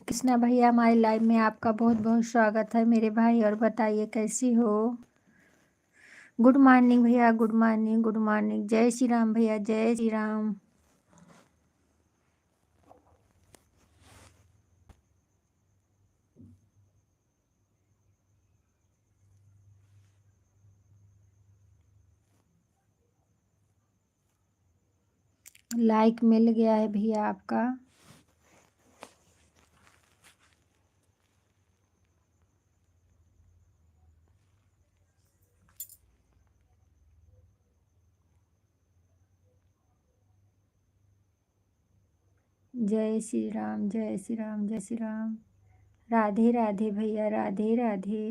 कृष्णा भैया, हमारे लाइव में आपका बहुत बहुत स्वागत है मेरे भाई। और बताइए कैसी हो? गुड मॉर्निंग भैया, गुड मॉर्निंग, गुड मॉर्निंग। जय श्री राम भैया, जय श्री राम। लाइक मिल गया है भैया आपका। जय श्री राम, जय श्री राम, जय श्री राम। राधे राधे भैया, राधे राधे।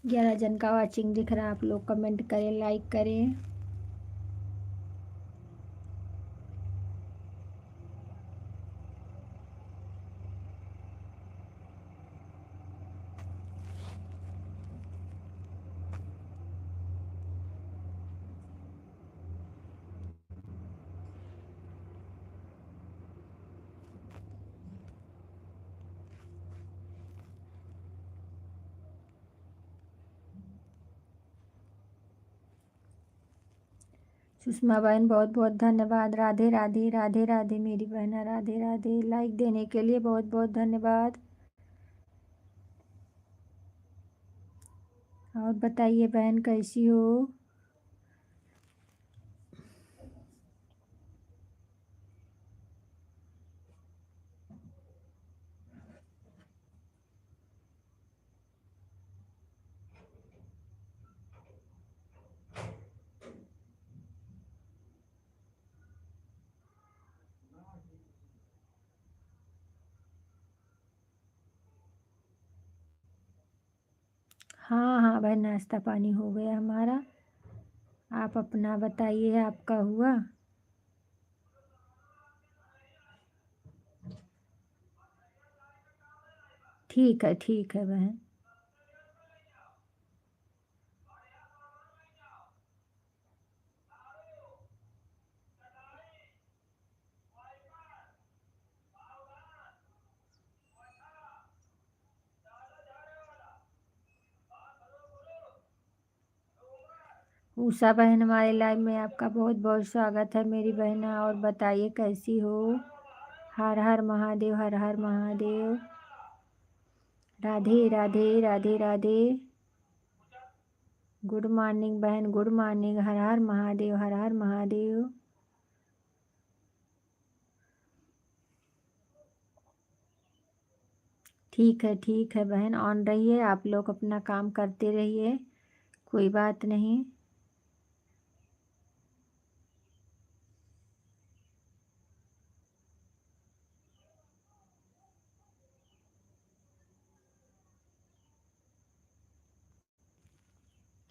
ग्यारह जन का वॉचिंग दिख रहा है। आप लोग कमेंट करें, लाइक करें। सुषमा बहन, बहुत बहुत धन्यवाद। राधे राधे, राधे राधे मेरी बहन, राधे राधे। लाइक देने के लिए बहुत बहुत धन्यवाद। और बताइए बहन कैसी हो? हाँ हाँ बहन, नाश्ता पानी हो गया हमारा। आप अपना बताइए, आपका हुआ? ठीक है बहन। उषा बहन, हमारे लाइव में आपका बहुत बहुत स्वागत है मेरी बहन। और बताइए कैसी हो? हर हर महादेव, हर हर महादेव। राधे राधे, राधे राधे। गुड मॉर्निंग बहन, गुड मॉर्निंग। हर हर महादेव, हर हर महादेव। ठीक है बहन, ऑन रहिए। आप लोग अपना काम करते रहिए, कोई बात नहीं।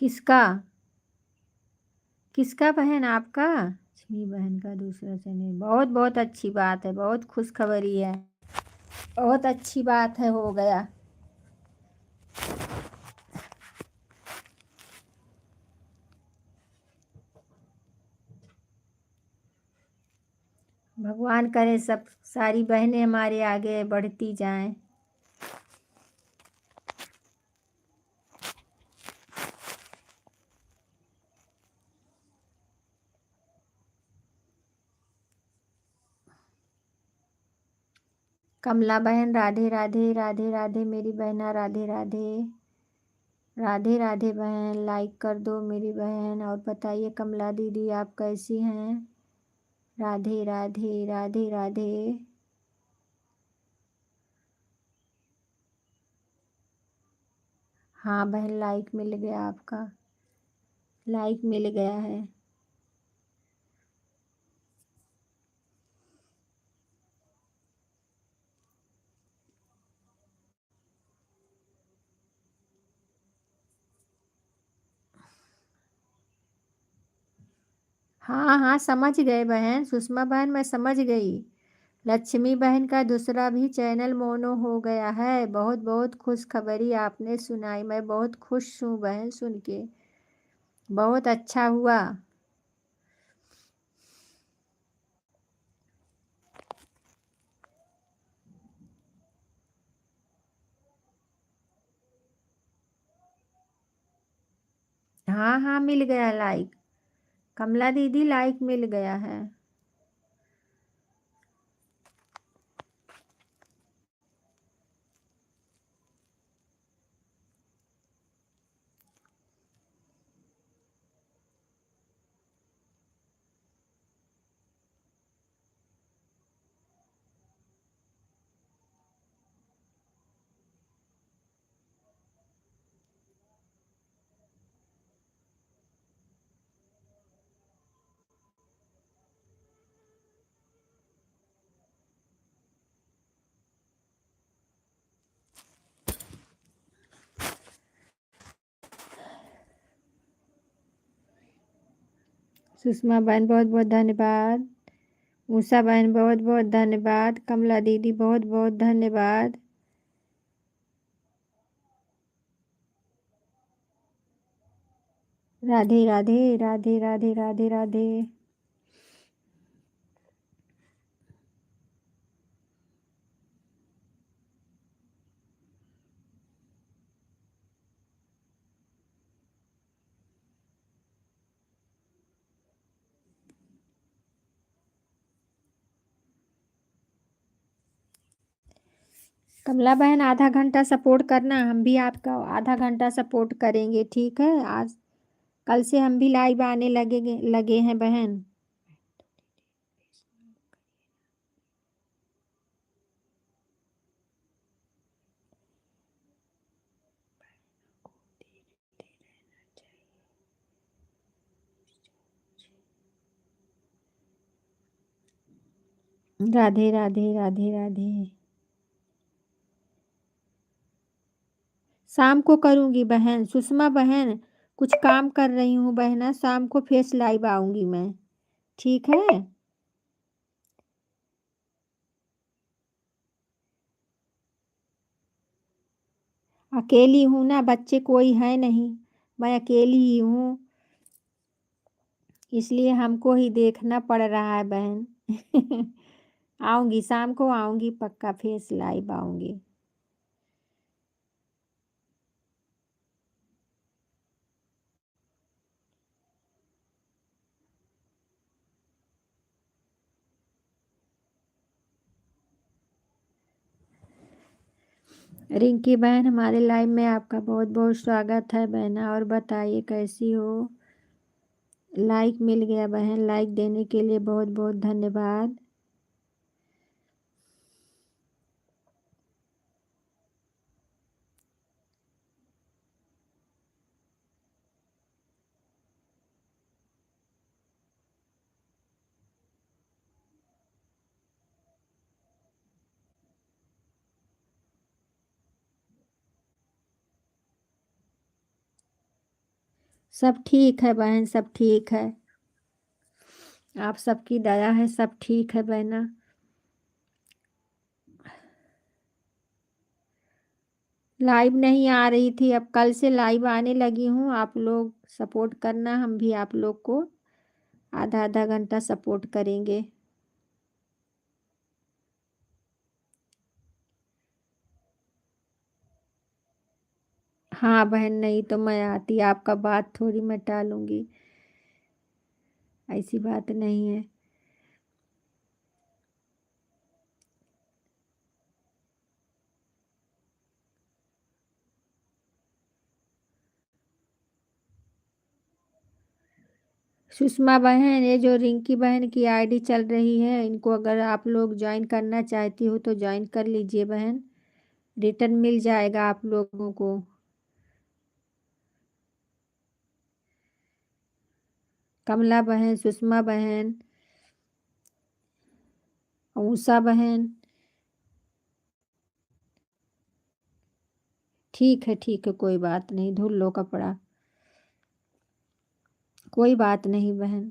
किसका? किसका बहन? आपका? लक्ष्मी बहन का दूसरा चैनल, बहुत बहुत अच्छी बात है, बहुत खुशखबरी है। बहुत अच्छी बात है, हो गया। भगवान करे सब सारी बहनें हमारे आगे बढ़ती जाएं। कमला बहन, राधे राधे, राधे राधे मेरी बहना, राधे राधे। राधे राधे बहन, लाइक कर दो मेरी बहन। और बताइए कमला दीदी, आप कैसी हैं? राधे राधे, राधे राधे। हाँ बहन, लाइक मिल गया आपका। लाइक मिल गया है। हाँ हाँ, समझ गए बहन, सुषमा बहन मैं समझ गई। लक्ष्मी बहन का दूसरा भी चैनल मोनो हो गया है। बहुत बहुत खुशखबरी आपने सुनाई, मैं बहुत खुश हूँ बहन सुन के। बहुत अच्छा हुआ। हाँ हाँ, मिल गया लाइक। कमला दीदी लाइक मिल गया है। सुषमा बहन बहुत बहुत धन्यवाद। उषा बहन बहुत बहुत धन्यवाद। कमला दीदी बहुत बहुत धन्यवाद। राधे राधे राधे राधे राधे राधे। कमला बहन आधा घंटा सपोर्ट करना, हम भी आपका आधा घंटा सपोर्ट करेंगे, ठीक है। आज कल से हम भी लाइव आने लगे हैं बहन। राधे राधे राधे राधे। शाम को करूंगी बहन, सुषमा बहन कुछ काम कर रही हूँ बहना, शाम को फेस लाइव आऊंगी मैं, ठीक है। अकेली हूँ ना, बच्चे कोई है नहीं, मैं अकेली ही हूँ, इसलिए हमको ही देखना पड़ रहा है बहन। आऊंगी शाम को, आऊंगी पक्का, फेस लाइव आऊंगी। रिंकी बहन हमारे लाइव में आपका बहुत बहुत स्वागत है बहना, और बताइए कैसी हो। लाइक मिल गया बहन, लाइक देने के लिए बहुत बहुत धन्यवाद। सब ठीक है बहन, सब ठीक है, आप सबकी दया है, सब ठीक है बहना। लाइव नहीं आ रही थी, अब कल से लाइव आने लगी हूँ, आप लोग सपोर्ट करना, हम भी आप लोग को आधा आधा घंटा सपोर्ट करेंगे। हाँ बहन, नहीं तो मैं आती, आपका बात थोड़ी मैं टालूंगी, ऐसी बात नहीं है। सुषमा बहन, ये जो रिंकी बहन की आईडी चल रही है, इनको अगर आप लोग ज्वाइन करना चाहती हो तो ज्वाइन कर लीजिए बहन, रिटर्न मिल जाएगा आप लोगों को। कमला बहन, सुषमा बहन, उषा बहन, ठीक है, कोई बात नहीं, धुल लो कपड़ा, कोई बात नहीं बहन।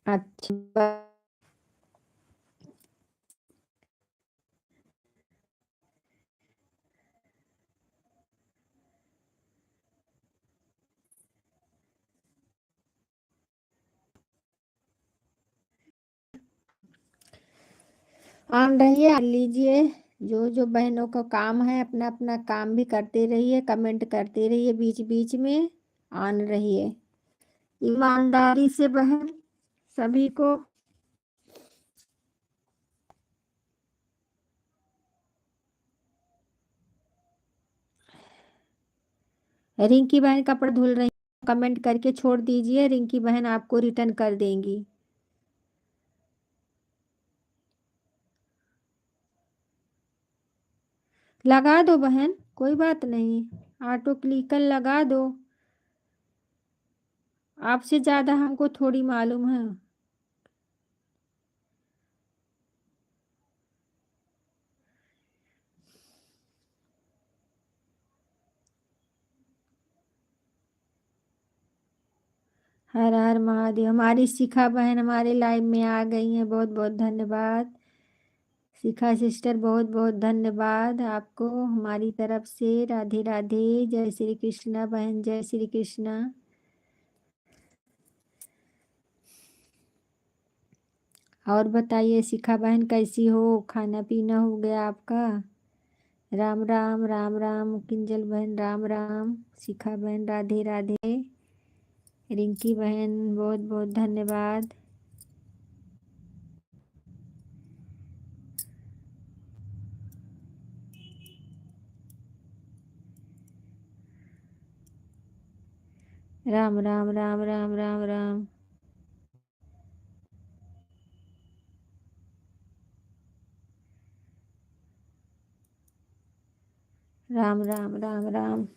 अच्छा। ऑन रहिए, कर लीजिए। जो जो बहनों का काम है अपना अपना काम भी करते रहिए, कमेंट करते रहिए बीच बीच में। ऑन रहिए ईमानदारी से बहन, सभी को। रिंकी बहन कपड़े धुल रही, कमेंट करके छोड़ दीजिए, रिंकी बहन आपको रिटर्न कर देंगी। लगा दो बहन, कोई बात नहीं, ऑटो क्लिकर लगा दो। आपसे ज्यादा हमको थोड़ी मालूम है। हर हर महादेव। हमारी शिखा बहन हमारे लाइव में आ गई हैं, बहुत बहुत धन्यवाद। शिखा सिस्टर बहुत बहुत धन्यवाद आपको हमारी तरफ से। राधे राधे, जय श्री कृष्णा बहन, जय श्री कृष्णा। और बताइए शिखा बहन कैसी हो, खाना पीना हो गया आपका? राम राम राम राम किंजल बहन, राम राम। शिखा बहन राधे राधे। रिंकी बहन बहुत बहुत धन्यवाद। राम राम राम राम राम राम। राम राम राम राम।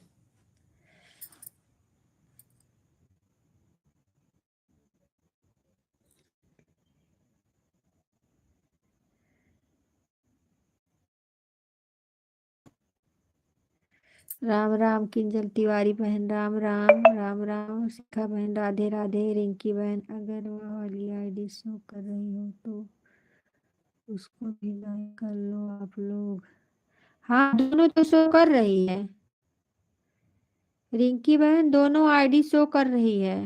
राम राम किंजल तिवारी बहन, राम राम राम राम। शिखा बहन राधे राधे। रिंकी बहन अगर वह वाली आईडी शो कर रही हो तो उसको भी लाइक कर लो आप लोग। हाँ, दोनों तो शो कर रही है। रिंकी बहन दोनों आईडी शो कर रही है।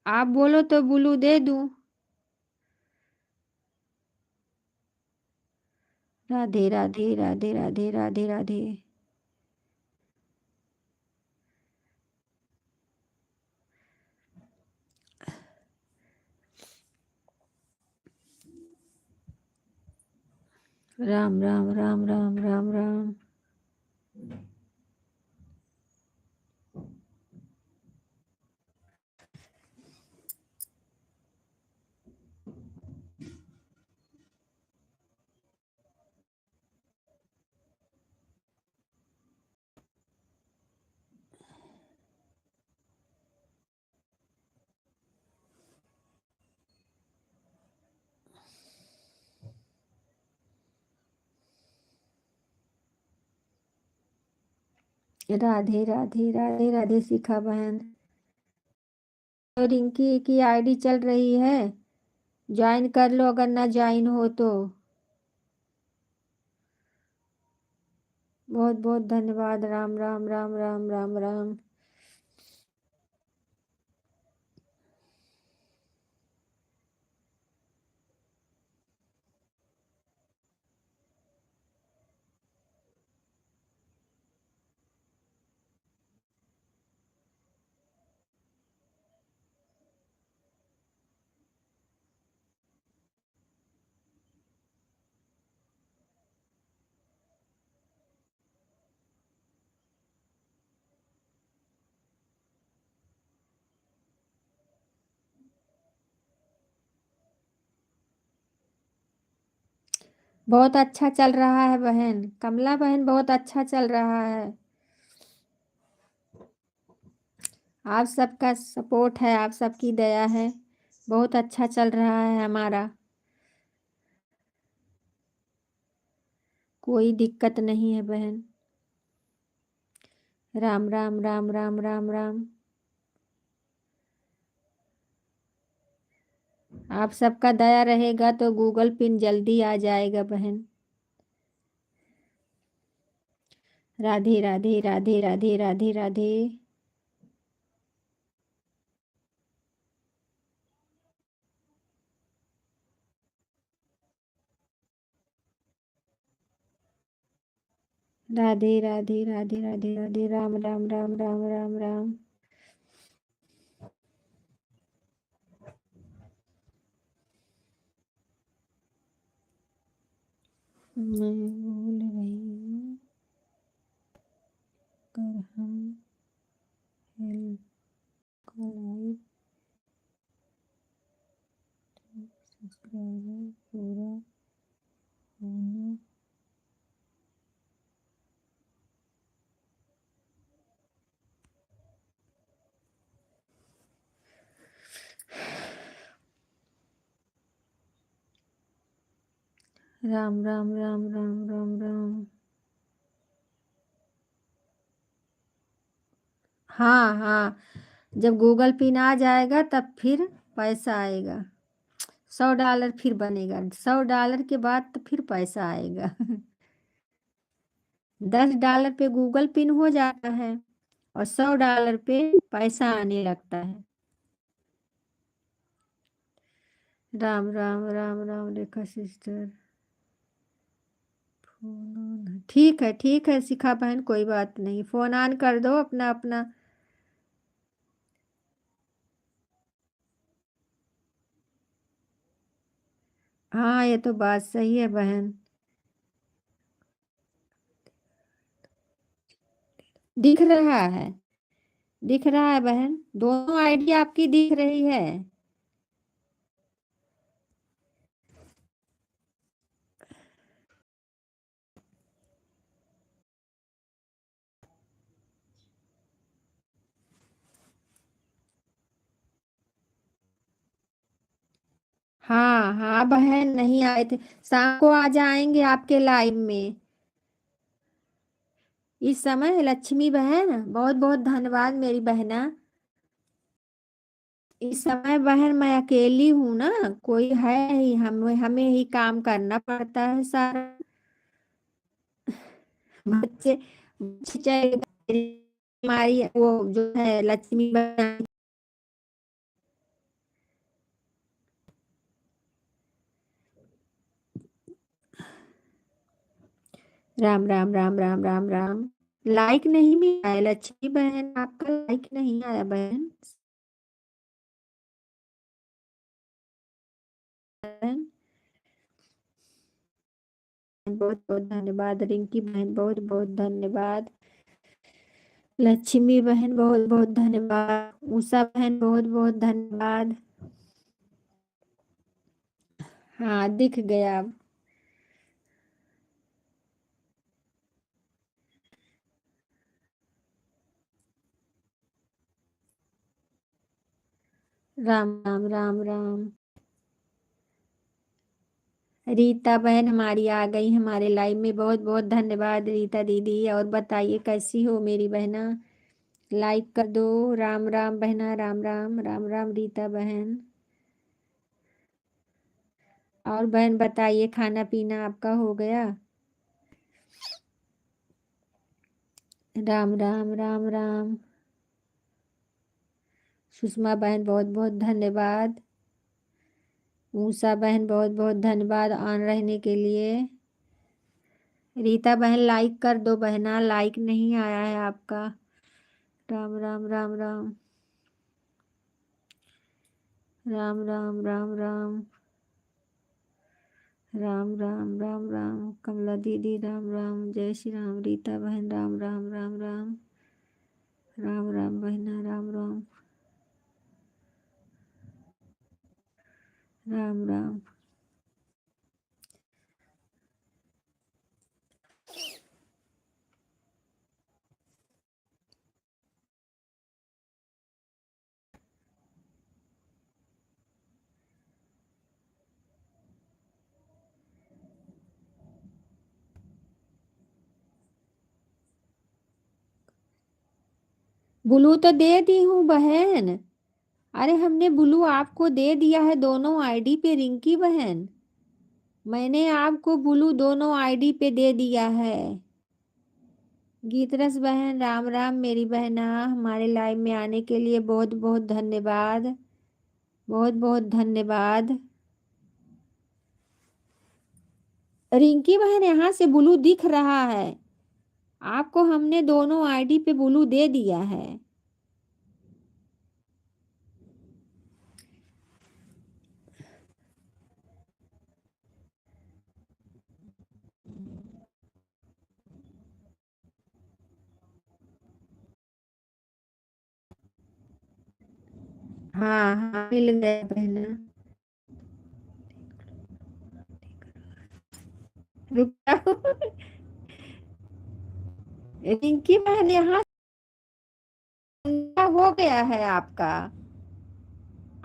आप बोलो तो ब्लू दे दूं। राधे राधे राधे राधे राधे राधे। राम राम राम राम राम राम। राधे राधे राधे राधे शिखा बहन। तो रिंकी की आईडी चल रही है, ज्वाइन कर लो अगर ना ज्वाइन हो तो। बहुत बहुत धन्यवाद। राम राम राम राम राम राम। बहुत अच्छा चल रहा है बहन, कमला बहन बहुत अच्छा चल रहा है। आप सबका सपोर्ट है, आप सबकी दया है, बहुत अच्छा चल रहा है हमारा। कोई दिक्कत नहीं है बहन। राम राम राम राम राम राम। आप सबका दया रहेगा तो गूगल पिन जल्दी आ जाएगा बहन। राधे राधे राधे राधे राधे राधे। राधे राधे राधे राधे राधे। राम राम राम राम राम राम। मैं बोल रही हूँ कर हम हेल्प का लाइव सब्सक्राइबर पूरा होना। राम राम राम राम राम राम। हाँ हाँ, जब गूगल पिन आ जाएगा तब फिर पैसा आएगा। $100 फिर बनेगा, $100 के बाद तो फिर पैसा आएगा। $10 पे गूगल पिन हो जाता है और $100 पे पैसा आने लगता है। Ram Ram Ram Ram Rekha sister. Phone on है। ठीक है शिखा बहन, कोई बात नहीं, फोन ऑन कर दो अपना अपना। हाँ ये तो बात सही है बहन। दिख रहा है, दिख रहा है बहन, दोनों आईडी आपकी दिख रही है। हाँ हाँ बहन, नहीं आए थे, शाम को आ जाएंगे आपके लाइव में। इस समय लक्ष्मी बहन बहुत बहुत धन्यवाद मेरी बहना। इस समय बहन मैं अकेली हूँ ना, कोई है ही, हमें हमें ही काम करना पड़ता है सारा। बच्चे बच्चे चले गए, हमारी वो जो है लक्ष्मी बहन। राम राम राम राम राम राम। लाइक नहीं मिला है लक्ष्मी बहन, आपका लाइक नहीं आया बहन। बहन, बहुत बहुत धन्यवाद, रिंकी बहन बहुत बहुत धन्यवाद, लक्ष्मी बहन बहुत बहुत धन्यवाद, उषा बहन बहुत बहुत धन्यवाद। हाँ दिख गया अब। राम राम राम राम। रीता बहन हमारी आ गई हमारे लाइव में, बहुत बहुत धन्यवाद रीता दीदी। और बताइए कैसी हो मेरी बहना, लाइक कर दो। राम राम बहना, राम राम राम राम रीता बहन। और बहन बताइए, खाना पीना आपका हो गया? राम राम राम राम। सुषमा बहन बहुत बहुत धन्यवाद, ऊषा बहन बहुत बहुत धन्यवाद ऑन रहने के लिए। रीता बहन लाइक कर दो बहना, लाइक नहीं आया है आपका। राम राम राम राम। राम राम राम राम। राम राम राम राम। कमला दीदी राम राम, जय श्री राम। रीता बहन राम राम राम राम। राम राम बहना, राम राम राम राम। ब्लू तो दे दी हूँ बहन। अरे हमने ब्लू आपको दे दिया है दोनों आईडी पे रिंकी बहन। मैंने आपको ब्लू दोनों आईडी पे दे दिया है। गीतरस बहन राम राम मेरी बहना, हमारे लाइव में आने के लिए बहुत बहुत धन्यवाद। बहुत बहुत धन्यवाद। रिंकी बहन यहाँ से ब्लू दिख रहा है, आपको हमने दोनों आईडी पे ब्लू दे दिया है। हाँ हाँ मिल गया बहना। रुक जाओ। रिंकी बहन यहाँ हो गया है आपका,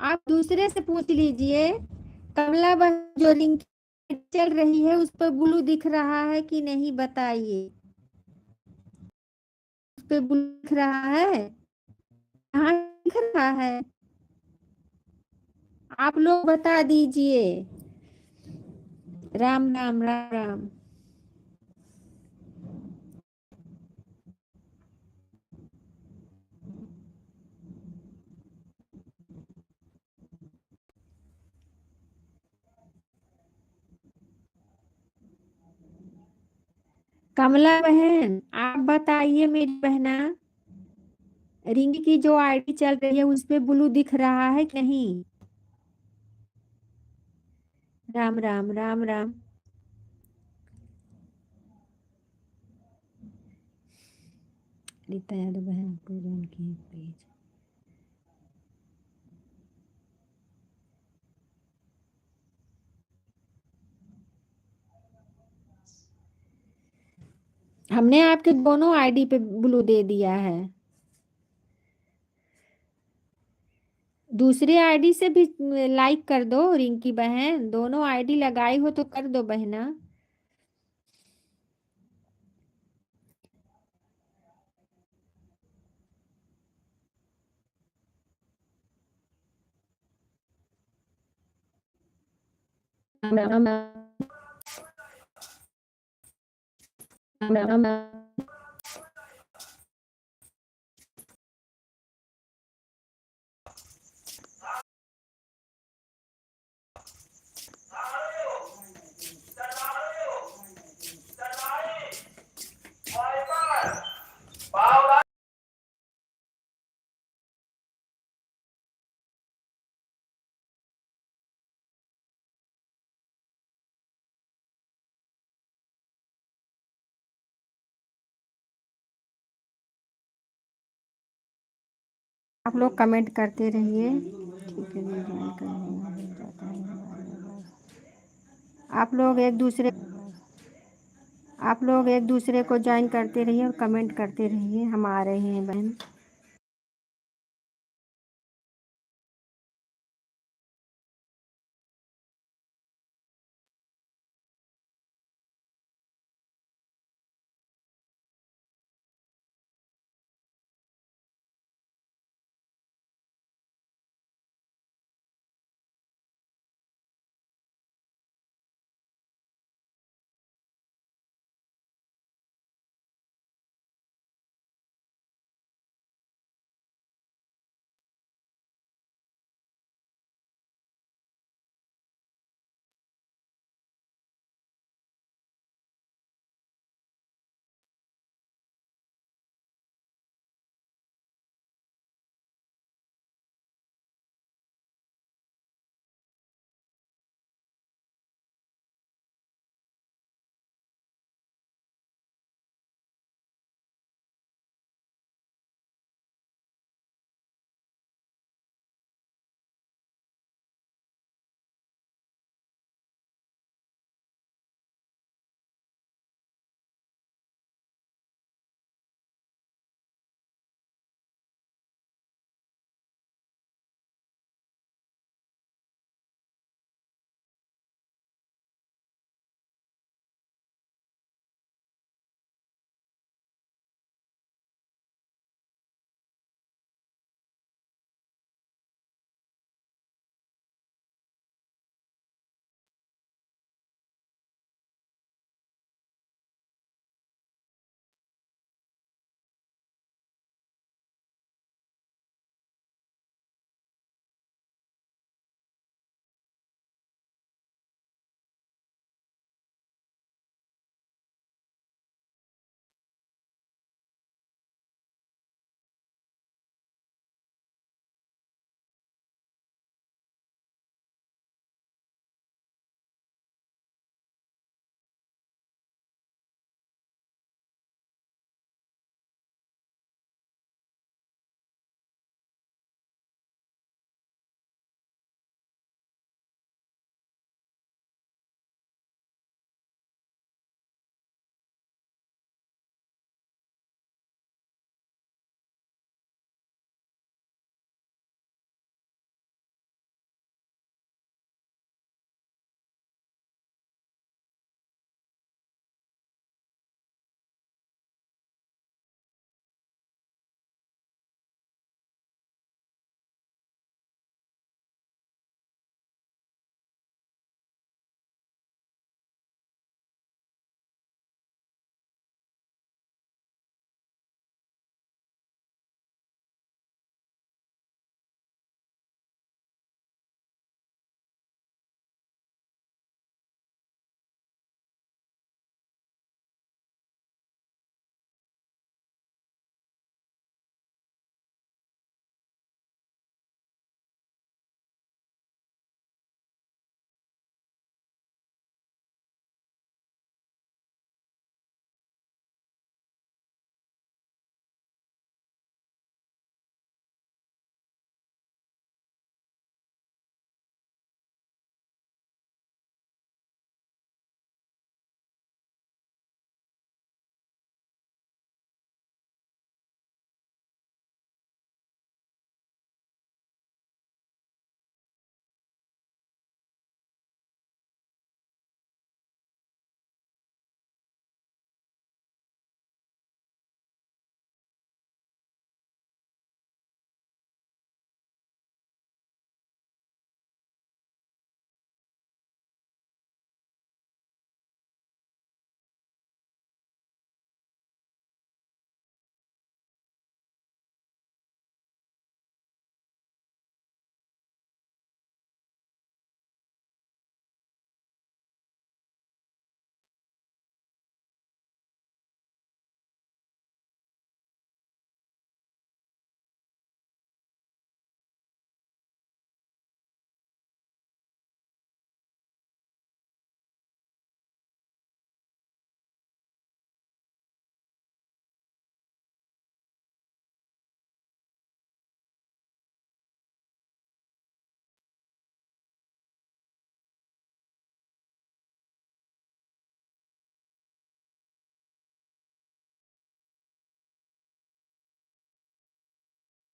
आप दूसरे से पूछ लीजिए। कमला बहन जो रिंकी चल रही है उस पर ब्लू दिख रहा है कि नहीं बताइए। उस पे ब्लू दिख रहा है, कहाँ दिख रहा है, आप लोग बता दीजिए। राम राम राम राम। कमला बहन आप बताइए मेरी बहना, रिंग की जो आईडी चल रही है उस पे ब्लू दिख रहा है कि नहीं। राम राम राम राम। रीता यादव बहन को ज्वाइन की प्लीज। हमने आपके दोनों आईडी पे ब्लू दे दिया है। दूसरे आईडी से भी लाइक कर दो रिंकी बहन, दोनों आईडी लगाई हो तो कर दो बहना। राम राम राम राम राम। आप लोग कमेंट करते रहिए, ठीक है जी, ज्वाइन करने हो जाता है। आप लोग एक दूसरे को ज्वाइन करते रहिए और कमेंट करते रहिए, हम आ रहे हैं बहन।